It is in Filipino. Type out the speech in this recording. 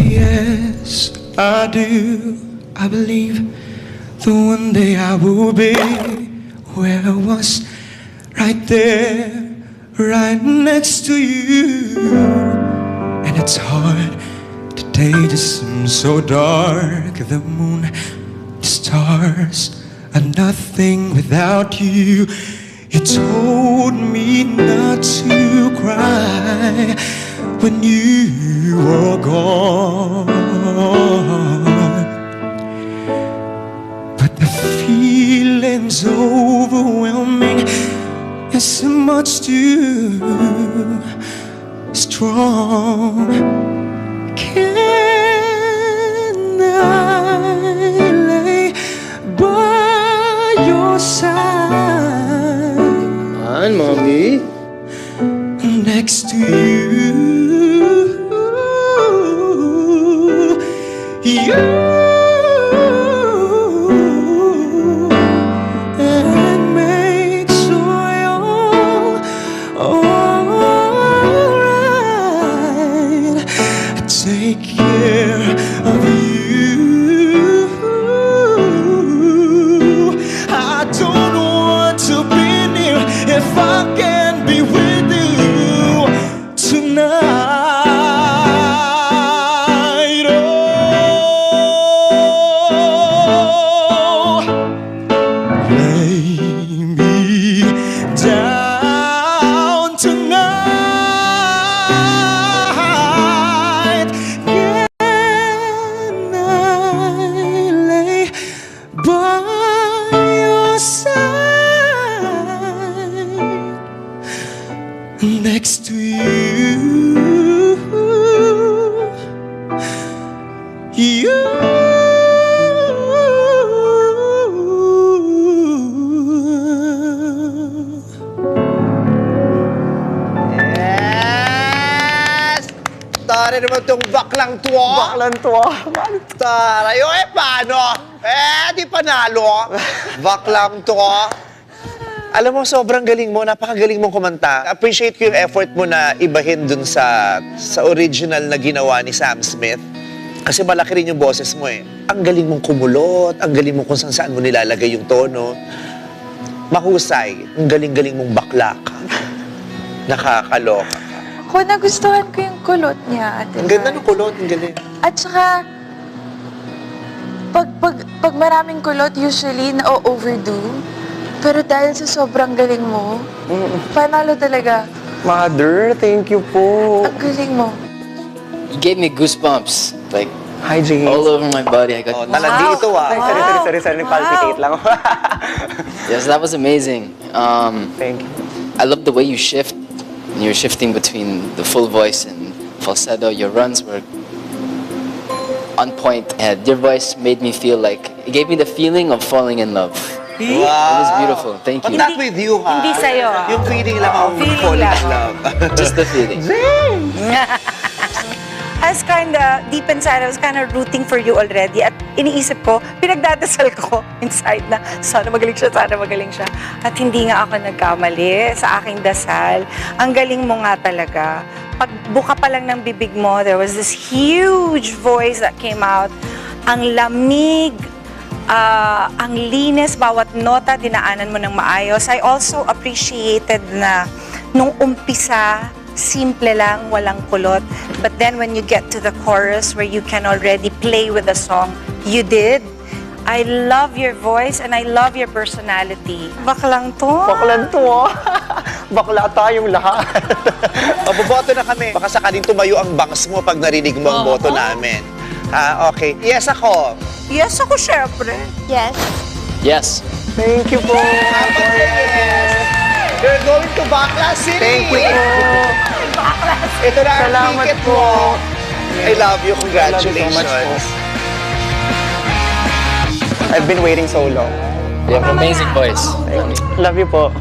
Yes, I do. I believe that one day I will be where I was, right there, right next to you. And it's hard, today just seems so dark. The moon, the stars are nothing without you. You told me not to cry when you were gone, but the feeling's overwhelming. It's so much too strong. Can I lay by your side? Come on, mommy. Next to you, and make sure you're alright. Take care of you. I don't want to be near if I can be with you tonight. Oh, lay me down tonight. Can I lay by your side? Next to you, Yes! Tara naman tong baklang tuwa. Baklan to ah. Tara, yung paano? Di panalo. Baklang tuwa. Alam mo, sobrang galing mo, napakagaling mong kumanta. Appreciate ko yung effort mo na ibahin dun sa original na ginawa ni Sam Smith. Kasi malaki rin yung boses mo eh. Ang galing mong kumulot, ang galing mong kung saan mo nilalagay yung tono. Mahusay, ang galing-galing mong bakla ka. Nakakaloka ka. Ako, nagustuhan ko yung kulot niya, Ate Ang ganda Mar. ng kulot, ang galing. At saka, pag maraming kulot, usually na-overdo. Pero dahil sa sobrang galing mo, panalo talaga. Mother, thank you po. Ang galing mo. You gave me goosebumps, like Hi, James. all over my body. I got Oh, talandito Ay, sorry. Nagpalpitate lang. yes, that was amazing. Thank you. I love the way you shift. You're shifting between the full voice and falsetto. Your runs were on point, and your voice made me feel like it gave me the feeling of falling in love. Wow. It was beautiful. Thank But you. not with you, ha? Hindi sa'yo. Yung feeling lang ang Feeling falling lang. in love. Just the feeling. I was deep inside, I was kind of rooting for you already. At iniisip ko, pinagdadasal ko inside na, sana magaling siya. At hindi nga ako nagkamali sa aking dasal. Ang galing mo nga talaga. Pagbuka pa lang ng bibig mo, there was this huge voice that came out. Ang lamig, ang linis, bawat nota, dinaanan mo ng maayos. I also appreciated na nung umpisa, simple lang, walang kulot. But then when you get to the chorus where you can already play with the song, you did. I love your voice and I love your personality. Baklang to. Baklan to ah. Bakla tayong lahat. Maboboto na kami. Baka sakaling tumayo ang bangs mo pag narinig mo ang boto namin. Okay. Yes, ako. Yes, ako syempre. Yes. Yes. Thank you po. Yes. You're going to Bakla City. Thank you po. Ito na ang Salamat ticket po. mo. I love you. Love you so Congratulations. much po. I've been waiting so long. You have an amazing voice. Love you po.